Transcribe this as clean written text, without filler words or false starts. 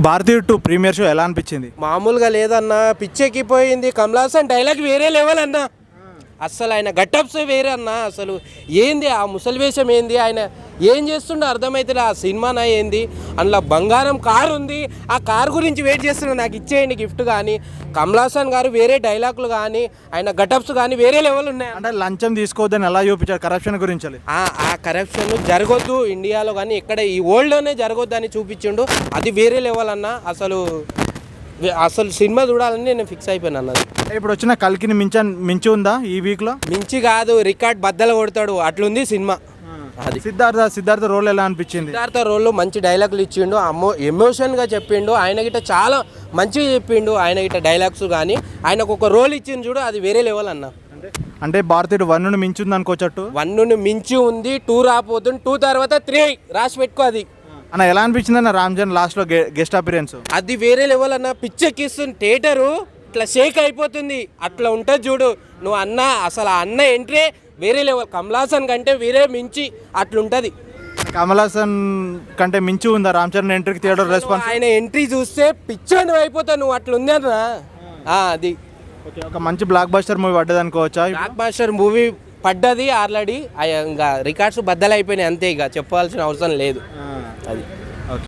భారతీయ 2 premiere show ఎలా అనిపించింది? మామూలుగా లేదన్నా, పిచ్చెక్కిపోయింది. కమల్ హాసన్ డైలాగ్ వేరే లెవెల్ అన్నా. అస్సలు ఆయన గట్టప్స్ వేరే అన్న. అసలు ఏంది ఆ ముసలి వేషం, ఏంది ఆయన ఏం చేస్తుండో అర్థమైతే ఆ సినిమానా ఏంది. అందులో బంగారం కారు ఉంది, ఆ కారు గురించి వెయిట్ చేస్తున్నా, నాకు ఇచ్చేయండి గిఫ్ట్. కానీ కమల్ హాసన్ గారు వేరే డైలాగులు కానీ ఆయన గటప్స్ కానీ వేరే లెవెల్ ఉన్నాయి. అంటే లంచం తీసుకోవద్దని ఎలా చూపించారు, కరప్షన్ గురించి? ఆ కరప్షన్ జరగొద్దు ఇండియాలో కానీ ఎక్కడ ఈ వరల్డ్లోనే జరగొద్దు అని చూపించిండు. అది వేరే లెవెల్ అన్న. అసలు సినిమా చూడాలని నేను ఫిక్స్ అయిపోయాను అన్నది. ఇప్పుడు వచ్చిన కల్కిని మించి ఉందా ఈ వీక్లో? మించి కాదు, రికార్డ్ బద్దలు కొడతాడు అట్లుంది సినిమా. అది సిద్ధార్థ రోల్ ఎలా అనిపించింది? సిద్ధార్థ రోల్లో మంచి డైలాగులు ఇచ్చిండు, ఎమోషన్గా చెప్పిండు. ఆయన గిట్ట చాలా మంచిగా చెప్పిండు. ఆయన గిట్ట డైలాగ్స్ కానీ ఆయనకు ఒక రోల్ ఇచ్చింది చూడు, అది వేరే లెవెల్ అన్న. అంటే భారతీయుడు 1 మించి ఉంది అనుకోవచ్చు. 1 మించి ఉంది, 2 రాపోతుంది, 2 తర్వాత 3 రాసి పెట్టుకో. అది అన్న ఎలా అనిపించింది అన్న రామ్ చరణ్ లాస్ట్లో గెస్ట్ అపిరియన్స్? అది వేరే లెవెల్ అన్న. పిచ్చెక్కిస్తుంది, థియేటరు ఇట్లా షేక్ అయిపోతుంది. అట్లా ఉంటుంది చూడు నువ్వు అన్న. అసలు ఆ అన్న ఎంట్రీ వేరే లెవెల్. కమల్ హాసన్ కంటే వేరే మించి అట్లుంటుంది. కమల్ హాసన్ కంటే మించి ఉందా రామ్ చరణ్ ఎంట్రీకి థియేటర్ రెస్పాన్స్? ఆయన ఎంట్రీ చూస్తే పిచ్చని అయిపోతావు నువ్వు. అట్లుంది అన్న. అది ఒక మంచి బ్లాక్ బస్టర్ మూవీ పడ్డది అనుకోవచ్చా? బ్లాక్ బస్టర్ మూవీ పడ్డది ఆల్రెడీ. ఇంకా రికార్డ్స్ బద్దలైపోయినాయి అంతే, ఇక చెప్పాల్సిన అవసరం లేదు. అది